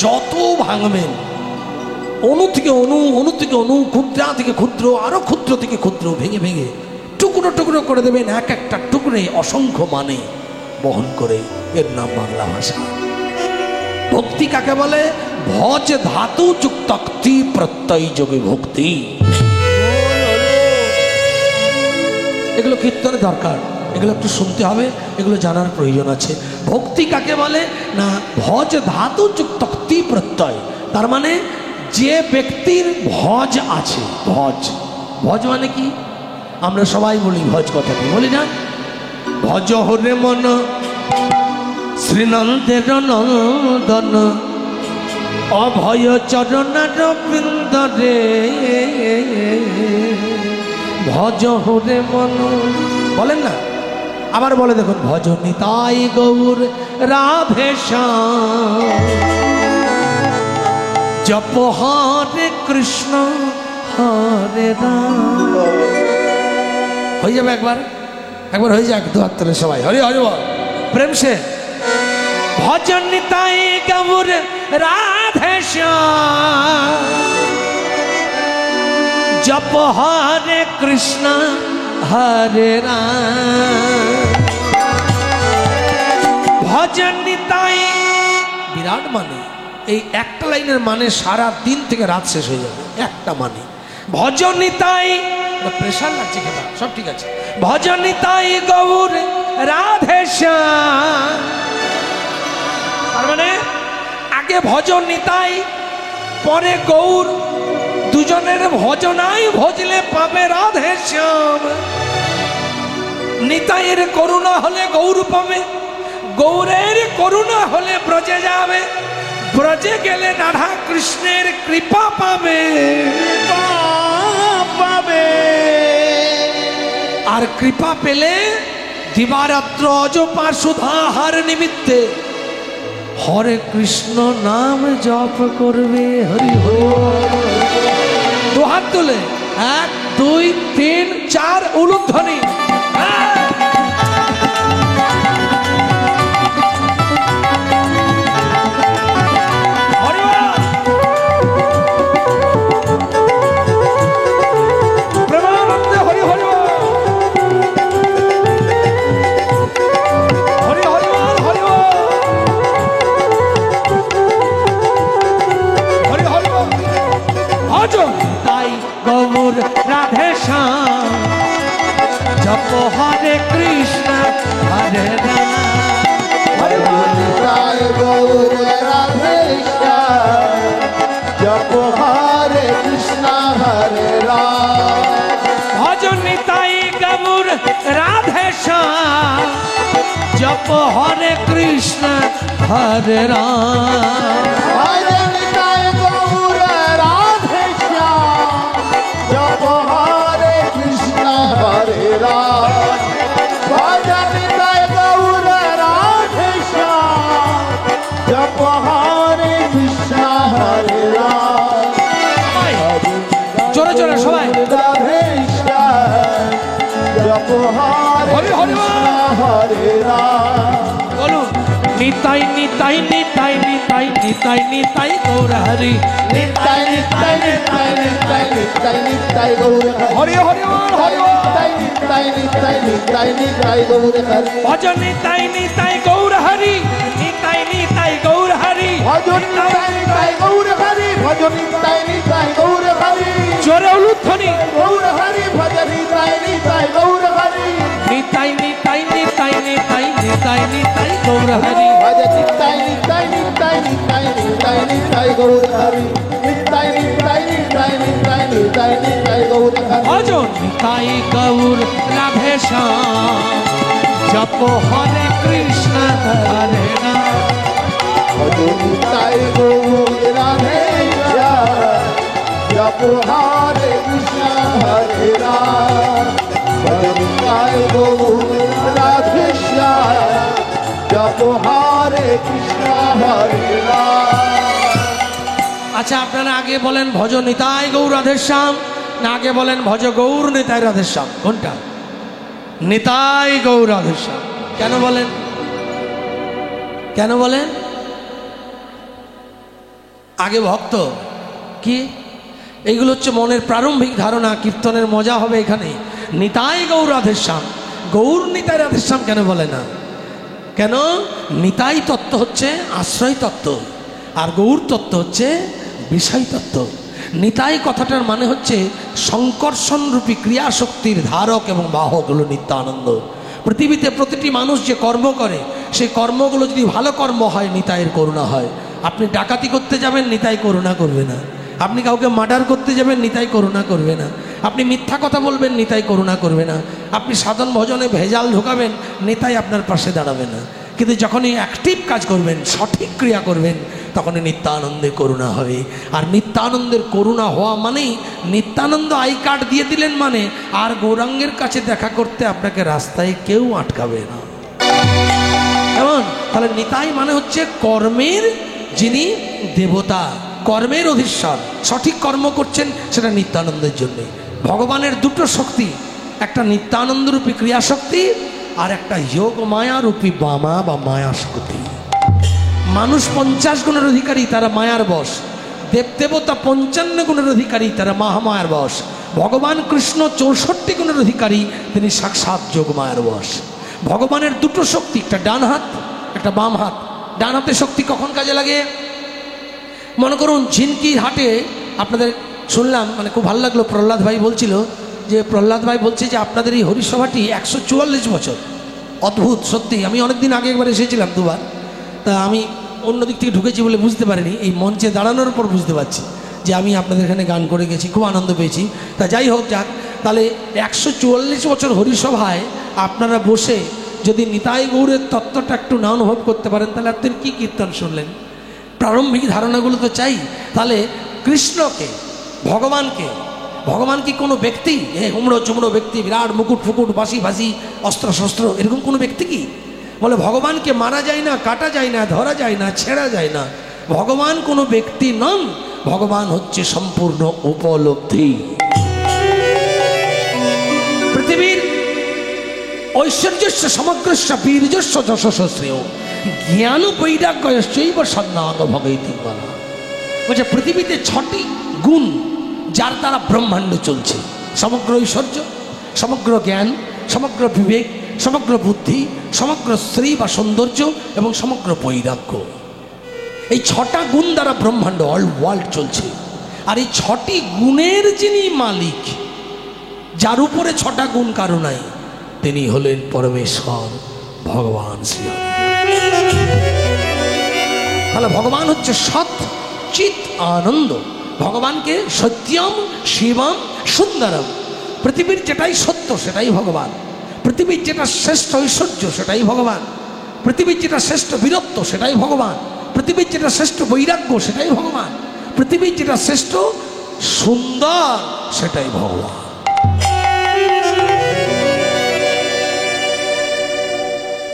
Speaker 1: যত ভাঙবেন, অণু থেকে অণু, অণু থেকে অণু, ক্ষুদ্রা থেকে ক্ষুদ্র, আরো ক্ষুদ্র থেকে ক্ষুদ্র ভেঙে ভেঙে টুকরো টুকরো করে দেবেন, এক একটা টুকরে অসংখ্য মানে বহন করে। এর নাম বাংলা ভাষা। ভক্তি কাকে বলে? ভজ ধাতু যুক্তি প্রত্যয় যোগে ভক্তি। এগুলো কীর্তনে দরকার, এগুলো একটু শুনতে হবে, এগুলো জানার প্রয়োজন আছে। ভক্তি কাকে বলে? না, ভজ ধাতু যুক্তি প্রত্যয়। তার মানে যে ব্যক্তির ভজ আছে। ভজ, ভজ মানে কি? আমরা সবাই বলি ভজ কথাটি, বলি না? ভজ হরে মন শ্রীনন্দের নন্দন অভয় চরণার বৃন্দরে। ভজ হরে মন, বলেন না? আবার বলে দেখুন, ভজ নিতাই গৌর রাধেশ্যাম জপ হরে কৃষ্ণ হরে রাম। হয়ে যাবে একবার, একবার হয়ে যাক, দু হাত তুলে সবাই হরি হরি বল প্রেম সে। ভজন নিতাই গৌর রাধেশ্যাম জপ হরে কৃষ্ণ হরে রাম। ভজন নিতাই বিরাট মানে, এই একটা লাইনের মানে সারা দিন থেকে রাত শেষ হয়ে যাবে। একটা মানে ভজন নিতাই, প্রেশার লাগছে কেন? সব ঠিক আছে। ভজন নিতাই গৌর রাধেশ্যাম, তার মানে আগে ভজন নিতাই, পরে গৌর। দুজনের ভজনাই ভজলে পাবে রাধেশ্যাম। নিতাইয়ের করুণা হলে গৌর পাবে, গৌরের করুণা হলে ব্রজে যাবে, ব্রজে গেলে রাধা কৃষ্ণের কৃপা পাবে। আর কৃপা পেলে দিবারাত্র অজপা সুধাহার নিমিত্তে হরে কৃষ্ণ নাম জপ করবে। হরি হরি। দু হাত তুলে 1 2 3 4 উলুধ্বনি। রাধেশ্যাম জপ হরে কৃষ্ণ হরে রাম।
Speaker 2: গৌর রাধেশ্যাম জপ হরে কৃষ্ণ হরে রাম।
Speaker 1: ভজন নিতাই গৌর রাধেশ্যাম জপ হরে কৃষ্ণ হরে রাম।
Speaker 2: ভজন নিতাই গৌর রাধেশ্যাম জপ হরে কৃষ্ণ হরে রাম। ভজন নিতাই গৌর রাধেশ্যাম জপ হরে কৃষ্ণ হরে রাম।
Speaker 1: জোরে জোরে সবাই।
Speaker 2: রাধেশ্যাম জপ হরে কৃষ্ণ হরে রাম।
Speaker 1: বলুন। নিতাই নিতাই নিতাই নিতাই নিতাই নিতাই গৌর হরি
Speaker 2: নিতাই নিতাই নিতাই নিতাই নিতাই নিতাই গৌর হরি
Speaker 1: হরি হরি হরি
Speaker 2: নিতাই নিতাই নিতাই নিতাই গৌর হরি
Speaker 1: ভজ নিতাই নিতাই গৌর হরি নিতাই নিতাই গৌর হরি
Speaker 2: ভজন নিতাই নিতাই গৌর হরি ভজন নিতাই নিতাই গৌর হরি
Speaker 1: জোরে উলুধ্বনি
Speaker 2: গৌর হরি ভজন নিতাই নিতাই গৌর হরি
Speaker 1: নিতাই নিতাই নিতাই নিতাই নিতাই নিতাই গৌর হরি
Speaker 2: ভজন নিতাই নিতাই নিতাই নিতাই নিতাই নিতাই গৌর হরি নিতাই নিতাই নিতাই নিতাই নিতাই নিতাই গৌর হরি
Speaker 1: ভজ নিতাই গৌর রাধে শ্যাম জপ হরে কৃষ্ণ হরে রাম
Speaker 2: ভজন নিতাই গৌর রাধে শ্যাম জপ হরে কৃষ্ণ হরে রাম ভজন নিতাই গৌর রাধে শ্যাম জপ হরে কৃষ্ণ হরে রাম।
Speaker 1: আচ্ছা আপনারা আগে বলেন ভজ নিতাই গৌর রাধেশ্যাম না আগে বলেন ভজ গৌর নিতাই রাধেশ্যাম কোনটা? নিতাই গৌর রাধেশ্যাম। কেন বলেন? কেন বলেন? আগে ভক্ত কি এইগুলো হচ্ছে মনের প্রারম্ভিক ধারণা। কীর্তনের মজা হবে এখানে। নিতাই গৌর রাধেশ্যাম, গৌর নিতাই রাধেশ্যাম কেন বলে না? কেন? নিতাই তত্ত্ব হচ্ছে আশ্রয় তত্ত্ব আর গৌর তত্ত্ব হচ্ছে বিষয় তত্ত্ব। নিতাই কথাটার মানে হচ্ছে সংকর্ষণরূপী ক্রিয়াশক্তির ধারক এবং বাহক হলো নিত্যানন্দ। পৃথিবীতে প্রতিটি মানুষ যে কর্ম করে সেই কর্মগুলো যদি ভালো কর্ম হয় নিতাইয়ের করুণা হয়। আপনি ডাকাতি করতে যাবেন নিতাই করুণা করবে না, আপনি কাউকে মার্ডার করতে যাবেন নিতাই করুণা করবে না, আপনি মিথ্যা কথা বলবেন নিতাই করুণা করবে না, আপনি সাধন ভজনে ভেজাল ঢোকাবেন নিতাই আপনার পাশে দাঁড়াবে না। কিন্তু যখনই অ্যাক্টিভ কাজ করবেন সঠিক ক্রিয়া করবেন তখনই নিত্যানন্দে করুণা হবে। আর নিত্যানন্দের করুণা হওয়া মানেই নিত্যানন্দ আই কার্ড দিয়ে দিলেন মানে আর গৌরাঙ্গের কাছে দেখা করতে আপনাকে রাস্তায় কেউ আটকাবে না। কেমন? তাহলে নিতাই মানে হচ্ছে কর্মের যিনি দেবতা, কর্মের অধীশ্বর। সঠিক কর্ম করছেন সেটা নিত্যানন্দের জন্যে। ভগবানের দুটো শক্তি, একটা নিত্যানন্দরূপী ক্রিয়াশক্তি আর একটা যোগ মায়ারূপী বামা বা মায়া শক্তি। মানুষ 50 গুণের অধিকারী, তারা মায়ার বশ। দেবদেবতা 55 গুণের অধিকারী, তারা মহামায়ার বশ। ভগবান কৃষ্ণ 64 গুণের অধিকারী, তিনি সাক্ষাৎ যোগ মায়ার বশ। ভগবানের দুটো শক্তি, একটা ডান হাত একটা বাম হাত। ডান হাতের শক্তি কখন কাজে লাগে? মনে করুন ঝিনকির হাটে আপনাদের শুনলাম, মানে খুব ভালো লাগলো, প্রহ্লাদ ভাই বলছিল যে প্রহ্লাদ ভাই বলছে যে আপনাদের এই হরিসভাটি 144 বছর। অদ্ভুত সত্যি। আমি অনেকদিন আগে একবার এসেছিলাম দুবার, তা আমি অন্য দিক থেকে ঢুকেছি বলে বুঝতে পারিনি। এই মঞ্চে দাঁড়ানোর পর বুঝতে পারছি যে আমি আপনাদের এখানে গান করে গেছি, খুব আনন্দ পেয়েছি। তা যাই হোক যাক, তাহলে 144 বছর হরিসভায় আপনারা বসে যদি নিতাই গৌরের তত্ত্বটা একটু না অনুভব করতে পারেন তাহলে আপনি কী কীর্তন শুনলেন? প্রারম্ভিক ধারণাগুলো তো চাই। তাহলে কৃষ্ণকে, ভগবান কি কোনো ব্যক্তি? হুমড়ো চুমড়ো ব্যক্তি, বিরাট মুকুট ফুকুট বাসি ভাসি অস্ত্র শস্ত্র, এরকম কোনো ব্যক্তি কি? বলে ভগবানকে মারা যায় না, কাটা যায় না, ধরা যায় না, ছেঁড়া যায় না। ভগবান কোনো ব্যক্তি নন, ভগবান হচ্ছে সম্পূর্ণ উপলব্ধি। পৃথিবীর ঐশ্বর্যস্য সমগ্রস্য বীর্যস্য যশস্য শ্রেয় জ্ঞান বৈরাগ্যশ্চৈব সন্ন্যাঙ্গ ভগৈতি বলা। বলছে পৃথিবীতে 6টি গুণ যার দ্বারা ব্রহ্মাণ্ড চলছে। সমগ্র ঐশ্বর্য, সমগ্র জ্ঞান, সমগ্র বিবেক, সমগ্র বুদ্ধি, সমগ্র শ্রী বা সৌন্দর্য এবং সমগ্র বৈরাগ্য। এই 6টা গুণ দ্বারা ব্রহ্মাণ্ড অল ওয়ার্ল্ড চলছে। আর এই 6টি গুণের যিনি মালিক, যার উপরে 6টা গুণ কারো নাই, তিনি হলেন পরমেশ্বর ভগবান শ্রী। তাহলে ভগবান হচ্ছে সৎ চিৎ আনন্দ। ভগবানকে সত্যম শিবম সুন্দরম। পৃথিবীর যেটাই সত্য সেটাই ভগবান, পৃথিবীর যেটা শ্রেষ্ঠ ঐশ্বর্য সেটাই ভগবান, পৃথিবীর যেটা শ্রেষ্ঠ বীরত্ব সেটাই ভগবান, পৃথিবীর যেটা শ্রেষ্ঠ বৈরাগ্য সেটাই ভগবান, পৃথিবীর যেটা শ্রেষ্ঠ সুন্দর সেটাই ভগবান।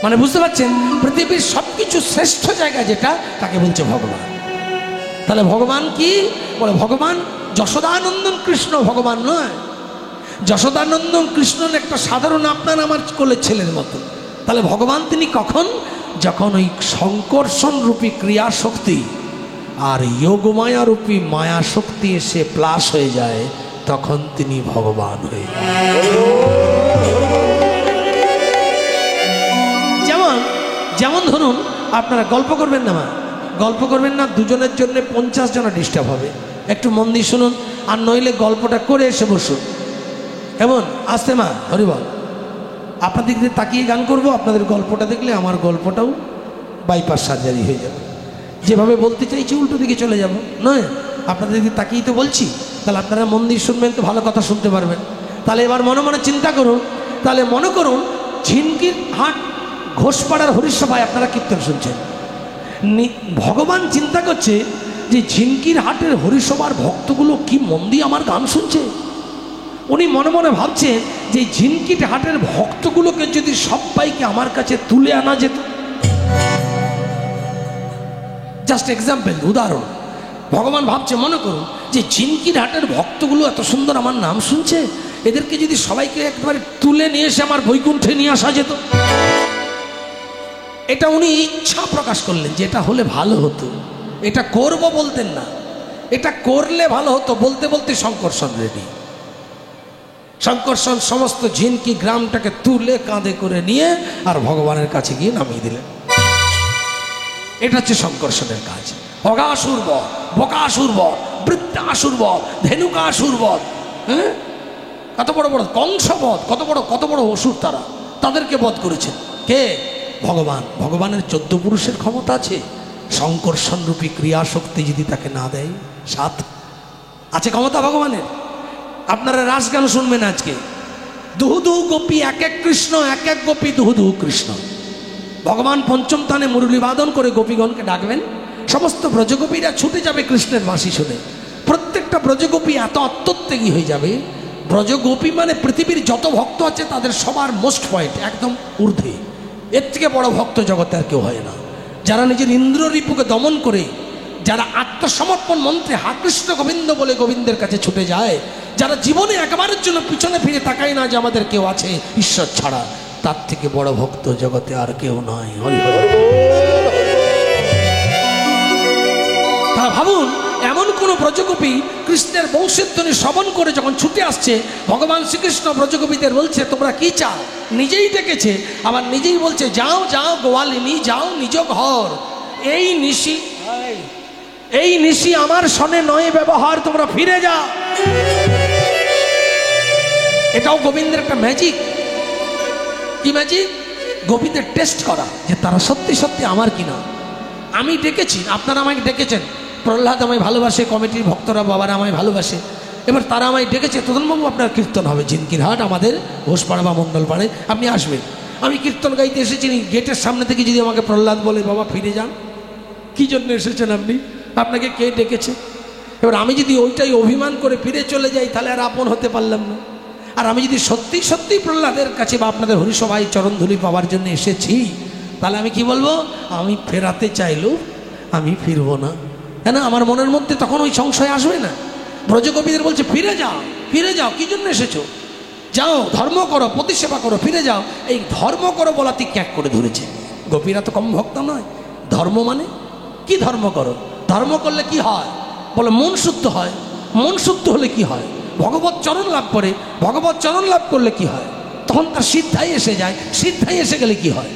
Speaker 1: মানে বুঝতে পারছেন, পৃথিবীর সবকিছু শ্রেষ্ঠ জায়গা যেটা, তাকে বলছে ভগবান। তাহলে ভগবান কি? বলে ভগবান যশোদানন্দন কৃষ্ণ ভগবান নয়। যশোদানন্দন কৃষ্ণ একটা সাধারণ আপনার আমার কোলের ছেলের মতো। তাহলে ভগবান তিনি কখন? যখন ওই সংকর্ষণ রূপী ক্রিয়া শক্তি আর যোগমায়া রূপী মায়া শক্তি এসে প্লাস হয়ে যায়, তখন তিনি ভগবান হয়ে যান। যেমন যেমন ধরুন, আপনারা গল্প করবেন না মা, গল্প করবেন না, দুজনের জন্য 50 জন ডিস্টার্ব হবে। একটু মন দিয়ে শুনুন, আর নইলে গল্পটা করে এসে বসুন। এমন আসতে মা, হরিবল। আপনাদের দিকে তাকিয়ে গান করব, আপনাদের গল্পটা দেখলে আমার গল্পটাও বাইপাস সার্জারি হয়ে যাবে। যেভাবে বলতে চাইছি উল্টো দিকে চলে যাব, নয়? আপনাদের দিকে তাকিয়ে তো বলছি, তাহলে আপনারা মন দিয়ে শুনবেন তো ভালো কথা শুনতে পারবেন। তাহলে এবার মনে মনে চিন্তা করুন, তাহলে মনে করুন ঝিনকির হাট ঘোষপাড়ার হরিসভায় আপনারা কীর্তন শুনছেন। ভগবান চিন্তা করছে যে ঝিনকির হাটের হরিসভার ভক্তগুলো কি মন দিয়ে আমার গান শুনছে। উনি মনে মনে ভাবছেন যে ঝিনকির হাটের ভক্তগুলোকে যদি সবাইকে আমার কাছে তুলে আনা যেত। জাস্ট এক্সাম্পল, উদাহরণ। ভগবান ভাবছে, মনে করুন যে ঝিনকির হাটের ভক্তগুলো এত সুন্দর আমার নাম শুনছে, এদেরকে যদি সবাইকে একবারে তুলে নিয়ে এসে আমার বৈকুণ্ঠে নিয়ে আসা যেত। এটা উনি ইচ্ছা প্রকাশ করলেন যে এটা হলে ভালো হতো। এটা করব বলতেন না, এটা করলে ভালো হতো বলতে বলতে সংকর্ষণ রেডি। সংকর্ষণ সমস্ত ঝিনকি গ্রামটাকে তুলে কাঁধে করে নিয়ে আর ভগবানের কাছে গিয়ে নামিয়ে দিলেন। এটা হচ্ছে সংকর্ষণের কাজ। অগাসুর বধ, বকাসুর বধ, বৃত্তাসুর বধ, ধেনুকাসুর বধ, হ্যাঁ, কত বড় বড় কংস বধ, কত বড় অসুর তারা, তাদেরকে বধ করেছেন কে? ভগবান। ভগবানের 14 পুরুষের ক্ষমতা আছে। সংকর্ষণ রূপী ক্রিয়া শক্তি যদি তাকে না দেয়, 7 আছে ক্ষমতা ভগবানের। আপনারা রাস গান শুনবেন আজকে, দুহু দুহু গোপী এক এক কৃষ্ণ, এক এক গোপী দুহু দুহু কৃষ্ণ। ভগবান পঞ্চম স্থানে মুরলী বাদন করে গোপীগণকে ডাকবেন, সমস্ত ব্রজগোপীরা ছুটে যাবে কৃষ্ণের বাঁশি শুনে। প্রত্যেকটা ব্রজগোপী এত আত্মত্যাগী হয়ে যাবে। ব্রজগোপী মানে পৃথিবীর যত ভক্ত আছে তাদের সবার মোস্ট পয়েন্ট, একদম ঊর্ধ্বে। এর থেকে বড় ভক্ত জগতে আর কেউ হয় না। যারা নিজের ইন্দ্র রিপুকে দমন করে, যারা আত্মসমর্পণ মন্ত্রে হা কৃষ্ণ গোবিন্দ বলে গোবিন্দের কাছে ছুটে যায়, যারা জীবনে একবারের জন্য পিছনে ফিরে তাকায় না যে আমাদের কেউ আছে ঈশ্বর ছাড়া, তার থেকে বড় ভক্ত জগতে আর কেউ নয়। হরি হরি। তা ভাবুন, এমন কোন ব্রজগোপী কৃষ্ণের বংশের ধ্বনি শ্রবণ করে যখন ছুটে আসছে, ভগবান শ্রীকৃষ্ণ ব্রজগোপীদের বলছে তোমরা কি চাও, নিজেই ডেকেছে, আবার নিজেই বলছে যাও যাও গোয়ালিনী যাও নিজ ঘর। এই নিশি আমার সনে নয় ব্যবহার, তোমরা ফিরে যাও। এটাও গোবিন্দের একটা ম্যাজিক। কি ম্যাজিক? গোপীদের টেস্ট করা যে তারা সত্যি সত্যি আমার কিনা। আমি ডেকেছি, আপনারা আমাকে ডেকেছেন, প্রহ্লাদ আমায় ভালোবাসে, কমিটির ভক্তরা বাবারা আমায় ভালোবাসে, এবার তারা আমায় ডেকেছে তোদনবাবু আপনার কীর্তন হবে ঝিনকির হাট আমাদের ঘোষপাড়া বা মঙ্গলপাড়ে, আপনি আসবেন। আমি কীর্তন গাইতে এসেছি, গেটের সামনে থেকে যদি আমাকে প্রহ্লাদ বলে বাবা ফিরে যান, কী জন্য এসেছেন আপনি, আপনাকে কে ডেকেছে? এবার আমি যদি ওইটাই অভিমান করে ফিরে চলে যাই তাহলে আর আপন হতে পারলাম না। আর আমি যদি সত্যি সত্যি প্রহ্লাদের কাছে বা আপনাদের হরিসভায় চরণধুলি পাওয়ার জন্য এসেছি, তাহলে আমি কি বলবো? আমি ফেরাতে চাইলেও আমি ফিরবো না। হ্যাঁ না, আমার মনের মধ্যে তখন ওই সংশয় আসবে না। ব্রজগোপীদের বলছে ফিরে যাও, ফিরে যাও, কি জন্য এসেছো? যাও ধর্ম করো, প্রতিসেবা করো, ফিরে যাও। এই ধর্ম করো বলাতে ক্যাক করে ধরেছে। গোপীরা তো কম ভক্ত নয়। ধর্ম মানে কি? ধর্ম করো, ধর্ম করলে কি হয়? বলে মন শুদ্ধ হয়। মন শুদ্ধ হলে কি হয়? ভগবত চরণ লাভ করে। ভগবত চরণ লাভ করলে কি হয়? তখন তার সিদ্ধাই এসে যায়। সিদ্ধাই এসে গেলে কি হয়?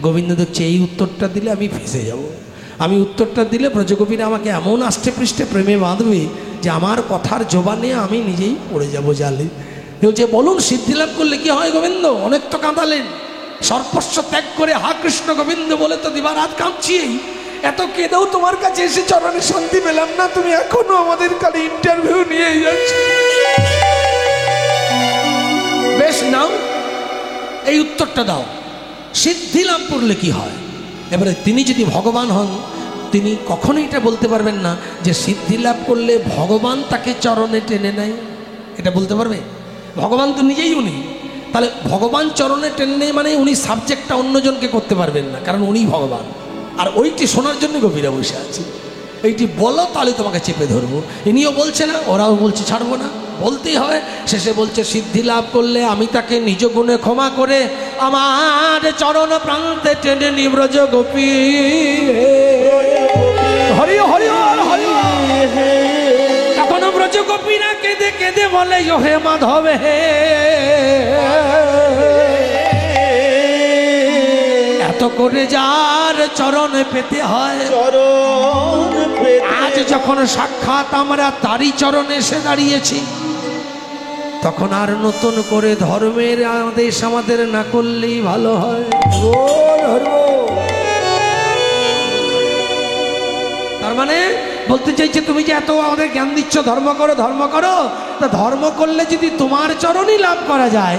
Speaker 1: গোবিন্দ দেখছে এই উত্তরটা দিলে আমি ফেঁসে যাব। আমি উত্তরটা দিলে ব্রজগোপীরা আমাকে এমন আষ্টে পৃষ্ঠে প্রেমে বাঁধবে যে আমার কথার জবানে আমি নিজেই পড়ে যাব জালে। বলছে বলুন সিদ্ধি লাভ করলে কি হয় গোবিন্দ? অনেক তো কাঁদালেন, সর্বস্ব ত্যাগ করে হা কৃষ্ণ গোবিন্দ বলে তো দিবারাত কাঁদছি। এত কেঁদেও তোমার কাছে এসে চরণে শান্তি পেলাম না, তুমি এখনো আমাদের কাছে ইন্টারভিউ নিয়ে যাচ্ছ। বেশ নাও, এই উত্তরটা দাও, সিদ্ধি লাভ করলে কি হয়? এবারে তিনি যদি ভগবান হন, তিনি কখনোই এটা বলতে পারবেন না যে সিদ্ধি লাভ করলে ভগবান তাকে চরণে টেনে নেয়। এটা বলতে পারবে? ভগবান তো নিজেই উনি। তাহলে ভগবান চরণে টেনে নেয় মানে উনি সাবজেক্টটা অন্যজনকে করতে পারবেন না, কারণ উনি ভগবান। আর ওইটি শোনার জন্য গোপীরা বসে আছে। এইটি বলো তাহলে তোমাকে চেপে ধরবো। ইনিও বলছে না, ওরাও বলছে ছাড়বো না। বলতেই হয়। শেষে বলছে সিদ্ধি লাভ করলে আমি তাকে নিজ গুণে ক্ষমা করে আমার চরণ প্রান্তে টেনে নিব্রজ গোপী। হরি হরি হরি। তখন ব্রজ গোপীরা কেঁদে কেঁদে বলে হে মাধব হে, এত করে যার চরণ পেতে হয়, আজ যখন সাক্ষাৎ আমরা তারই চরণে এসে দাঁড়িয়েছি, তখন আর নতুন করে ধর্মের আদেশ আমাদের না করলেই ভালো হয়। তার মানে বলতে চাইছে তুমি যে এত আমাদের জ্ঞান দিচ্ছ ধর্ম করো ধর্ম করো, তা ধর্ম করলে যদি তোমার চরণই লাভ করা যায়,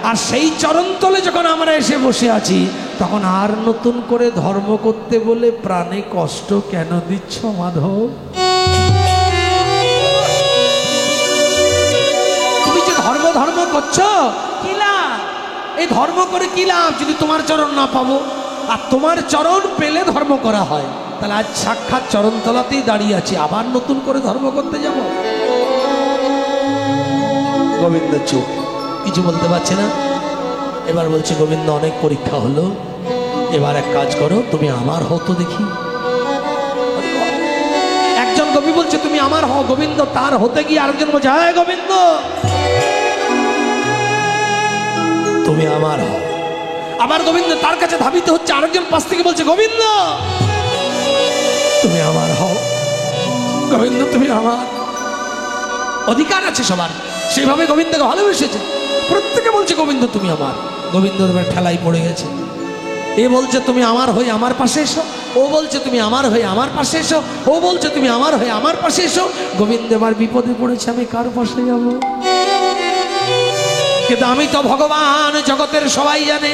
Speaker 1: আর সেই চরণ তলে যখন আমরা এসে বসে আছি, তখন আর নতুন করে ধর্ম করতে বলে প্রাণে কষ্ট কেন দিচ্ছ মাধব? তুমি যে ধর্ম ধর্ম করছো কি লাভ? এই ধর্ম করে কি লাভ যদি তোমার চরণ না পাবো? আর তোমার চরণ পেলে ধর্ম করা হয়, তাহলে আজ সাক্ষাৎ চরণতলাতেই দাঁড়িয়ে আছি, আবার নতুন করে ধর্ম করতে যাব? গোবিন্দ চুপ, কিছু বলতে পারছে না। এবার বলছে গোবিন্দ অনেক পরীক্ষা হলো, এবার এক কাজ করো, তুমি আমার হতো দেখি। একজন কবি বলছে তুমি আমার হও, গোবিন্দ তার হতে গিয়ে আরেকজন বলছে হ্যাঁ গোবিন্দ তুমি আমার হও। আবার গোবিন্দ তার কাছে ধাবিত হচ্ছে, আরেকজন পাশ থেকে বলছে গোবিন্দ তুমি আমার হও, গোবিন্দ তুমি আমার। অধিকার আছে সবার, সেইভাবে গোবিন্দকে ভালোবেসেছে, প্রত্যেকে বলছে গোবিন্দ তুমি আমার। গোবিন্দ ঠেলাই পড়ে গেছে। এ বলছে তুমি আমার হয়ে আমার পাশে এসো, ও বলছে তুমি আমার হয়ে আমার পাশে এসো, ও বলছে তুমি আমার হয়ে আমার পাশে এসো। গোবিন্দ এবার বিপদে পড়েছে, আমি কার পাশে যাব? কিন্তু আমি তো ভগবান, জগতের সবাই জানে।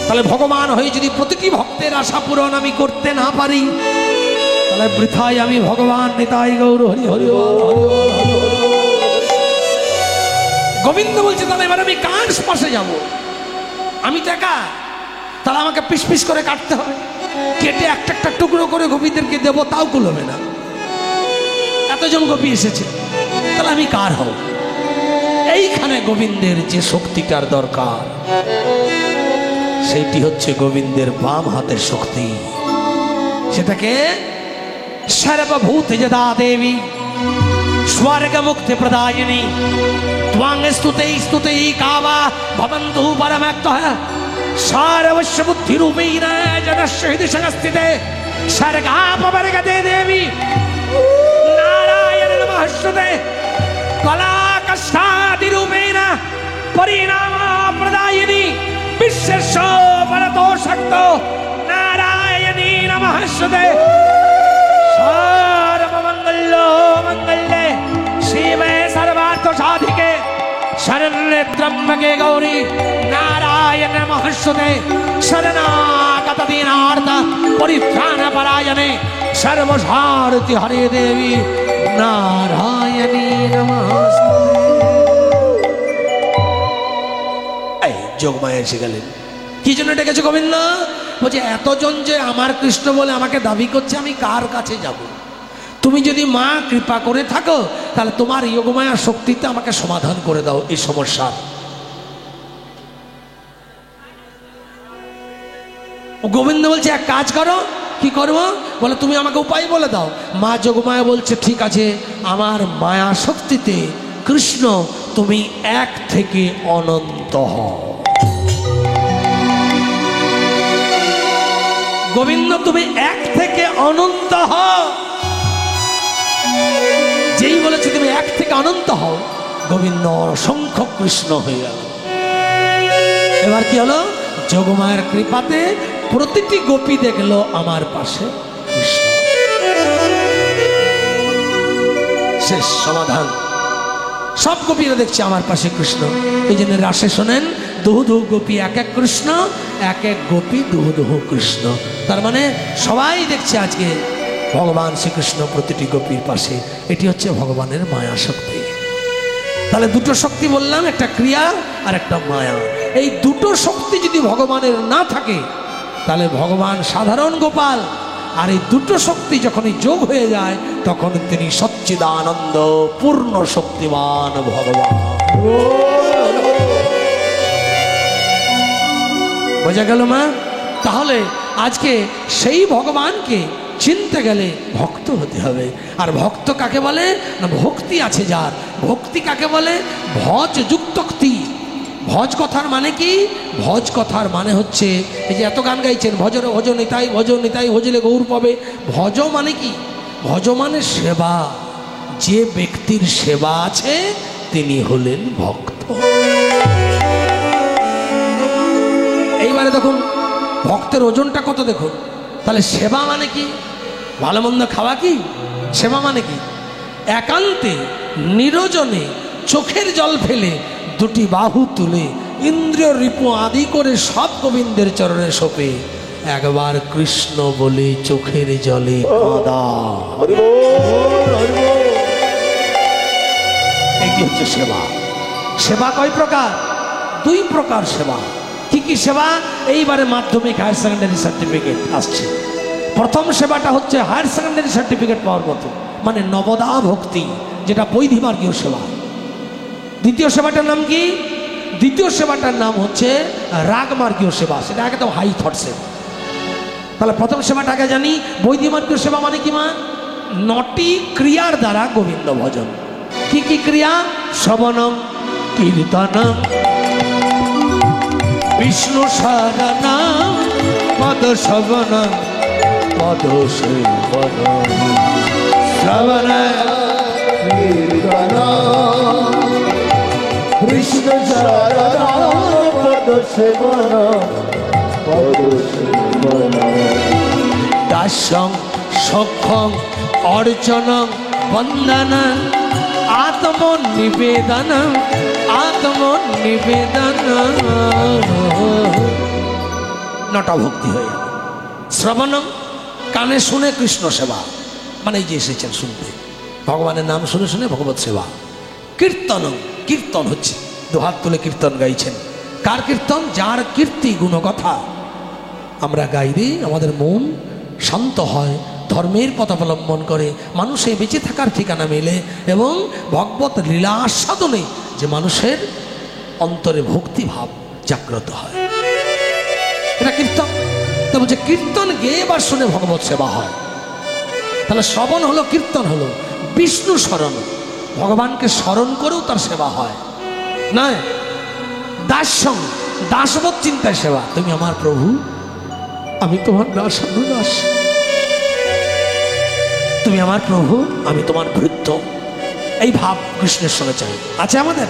Speaker 1: তাহলে ভগবান হয়ে যদি প্রতিটি ভক্তের আশা পূরণ আমি করতে না পারি, তাহলে বৃথায় আমি ভগবান। নিতাই গৌর হরি হরি বল, হরি বল, হরি বল। গোবিন্দ বলছে তাহলে এবার আমি কার পাশে যাব? আমি তো একা, তাহলে আমাকে পিস পিস করে কাটতে হবে, কেটে একটা একটা টুকরো করে গোপীদেরকে দেবো, তাও কুলোবে না। এতজন গোপী এসেছে, তাহলে আমি কার হব? এইখানে গোবিন্দের যে শক্তিটার দরকার, সেইটি হচ্ছে গোবিন্দের বাম হাতের শক্তি। সেটাকে সর্বভূত যদা দেবী স্বর্গ মুক্তি প্রদায়িনী ত্বাং স্তুতে স্তুতে কাবা ভবন্তু পরমক্তঃ সারবস্য বুদ্ধি রূপেণ জনস্য হৃদি সংস্থিতে স্বর্গাপবর্গতে দেবী নারায়ণ নমঃস্তুতে কলা কষ্টাদি রূপেণ পরিণাম প্রদায়িনী বিশ্বেশ্ব পরতো শক্ত নারায়ণী নমঃস্তুতে। সর্বমঙ্গল মঙ্গলে শিবে সর্বার্থ সাধিকে শরণ্যে ত্র্যম্বকে গৌরী নারায়ণ নমঃস্তুতে। শরণাগত দীনার্থ পরিত্রাণ পরায়ণে সর্বসারথি হরে দেবী নারায়ণী নমঃস্তুতে। এই যোগমায়া এসে গেলেন। কি জন্য ডেকেছে গোবিন্দ? বলছে এতজন যে আমার কৃষ্ণ বলে আমাকে দাবি করছে, আমি কার কাছে যাব? তুমি যদি মা কৃপা করে থাকো, তাহলে তোমার যোগমায়া শক্তিতে আমাকে সমাধান করে দাও এই সমস্যার। গোবিন্দ বলছে এক কাজ করো। কি করবো? বলে তুমি আমাকে উপায় বলে দাও। মা যোগমায়া বলছে ঠিক আছে, আমার মায়া শক্তিতে কৃষ্ণ তুমি এক থেকে অনন্ত হও। গোবিন্দ তুমি এক থেকে অনন্ত হও। যেই বলেছে তুমি এক থেকে অনন্ত হও, গোবিন্দ অসংখ্য কৃষ্ণ হয়ে গেল। এবার কি হলো? যোগমায়ের কৃপাতে প্রতিটি গোপী দেখলো আমার পাশে কৃষ্ণ। শেষ সমাধান। সব গোপীরা দেখছে আমার পাশে কৃষ্ণ। এই জন্য রাসে শোনেন দুহু দুহু গোপী এক এক কৃষ্ণ, এক এক গোপী দুহু দুহু কৃষ্ণ। তার মানে সবাই দেখছে আজকে ভগবান শ্রীকৃষ্ণ প্রতিটি গোপীর পাশে। এটি হচ্ছে ভগবানের মায়া শক্তি। তাহলে দুটো শক্তি বললাম, একটা ক্রিয়া আর একটা মায়া। এই দুটো শক্তি যদি ভগবানের না থাকে, তাহলে ভগবান সাধারণ গোপাল। আর এই দুটো শক্তি যখনই যোগ হয়ে যায়, তখন তিনি সচ্চিদানন্দ পূর্ণ শক্তিমান ভগবান। বোঝা গেল মা? তাহলে আজকে সেই ভগবানকে চিনতে গেলে ভক্ত হতে হবে। আর ভক্ত কাকে বলে না, ভক্তি আছে যার। ভক্তি কাকে বলে? ভজ যুক্তক্তি। ভজ কথার মানে কি? ভজ কথার মানে হচ্ছে এই যে এত গান গাইছেন, ভজরে ভজ নিতাই ভজ নিতাই ভজলে গৌর পাবে। ভজ মানে কি? ভজ মানে সেবা। যে ব্যক্তির সেবা আছে তিনি হলেন ভক্ত। এইবারে দেখুন ভক্তের ওজনটা কত দেখুন। তাহলে সেবা মানে কি? ভালো মন্দ খাওয়া কি সেবা মানে কি? একান্তে নিরজনে চোখের জল ফেলে দুটি বাহু তুলে ইন্দ্রিয় রিপু আদি করে সব গোবিন্দের চরণে সোপে একবার কৃষ্ণ বলে চোখের জলে কাঁদা। এটি হচ্ছে সেবা। সেবা কয় প্রকার? দুই প্রকার সেবা। কি কি সেবা? এইবারে মাধ্যমিক হায়ার সেকেন্ডারি সার্টিফিকেট আসছে। প্রথম সেবাটা হচ্ছে হায়ার সেকেন্ডারি সার্টিফিকেট পাওয়ার মতো, মানে নবদা ভক্তি, যেটা বৈধিমার্গীয় সেবা। দ্বিতীয় সেবাটার নাম কি? দ্বিতীয় সেবাটার নাম হচ্ছে রাগমার্গীয় সেবা, সেটা একদম হাই থটসের। তাহলে প্রথম সেবাটাকে জানি। বৈধিমার্গীয় সেবা মানে কি মা? 9টি ক্রিয়ার দ্বারা গোবিন্দ ভজন। কি কি ক্রিয়া? শ্রবণম, কীর্তনম, বিষ্ণু শরণম, পদ শ্রবণম, পদ সেবনম, শ্রবণ
Speaker 2: কীর্তন কৃষ্ণ শরণ পদ সেবন পদ সেবন
Speaker 1: দাস্যং সখ্যং অর্চনং বন্দনং আত্মনিবেদনং আত্মনিবেদনং। 9টা ভক্তি হয়ে গেল। শ্রবণং, কানে শুনে কৃষ্ণ সেবা, মানে এই যে এসেছেন শুনতে, ভগবানের নাম শুনে শুনে ভগবত সেবা। কীর্তনং, কীর্তন হচ্ছে দুহাত তুলে কীর্তন গাইছেন। কার কীর্তন? যার কীর্তি গুণকথা আমরা গাইলে আমাদের মন শান্ত হয়, ধর্মের পথ অবলম্বন করে, মানুষে বেঁচে থাকার ঠিকানা মেলে এবং ভগবত লীলা আস্বাদনে যে মানুষের অন্তরে ভক্তিভাব জাগ্রত হয়, এটা কীর্তন। তো বলছে কীর্তন গেয়ে বা শুনে ভগবত সেবা হয়। তাহলে শ্রবণ হলো, কীর্তন হলো। বিষ্ণু স্মরণ, ভগবানকে স্মরণ করেও তার সেবা হয় না। দাস্যং, দাসবোধ চিন্তায় সেবা। তুমি আমার প্রভু, আমি তোমার দাস, দাস। তুমি আমার প্রভু, আমি তোমার ভৃত্য। এই ভাব কৃষ্ণের সঙ্গে চাই আছে আমাদের।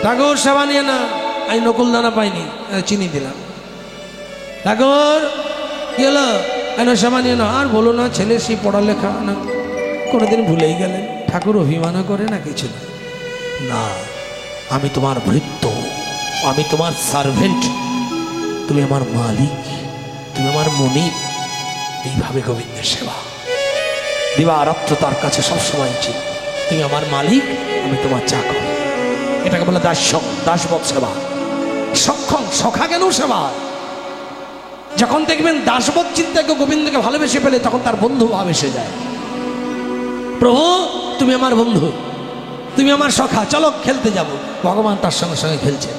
Speaker 1: ঠাকুর সেবা নিয়ে না, আমি নকুল দানা পাইনি, চিনি দিলাম। ঠাকুর কি হলো? সেবা নিয়ে না। আর বলো না, ছেলে সে পড়ালেখা না, কোনোদিন ভুলেই গেলেন। ঠাকুর অভিমানও করে না, কিছু না। না, আমি তোমার ভৃত্য, আমি তোমার সার্ভেন্ট, তুমি আমার মালিক, তুমি আমার মনিব। এইভাবে গোবিন্দের সেবা দিবারাত্র তার কাছে সবসময় ছিল। তুমি আমার মালিক, আমি তোমার চাকর। এটাকে বলে দাস্যং, দাসবৎ সেবা। সক্ষম, সখা কেন সেবা? যখন দেখবেন দাসবৎ চিন্তাকে গোবিন্দকে ভালোবেসে ফেলে, তখন তার বন্ধু ভাব এসে যায়। প্রভু তুমি আমার বন্ধু, তুমি আমার সখা, চলো খেলতে যাব। ভগবান তার সঙ্গে সঙ্গে খেলছেন।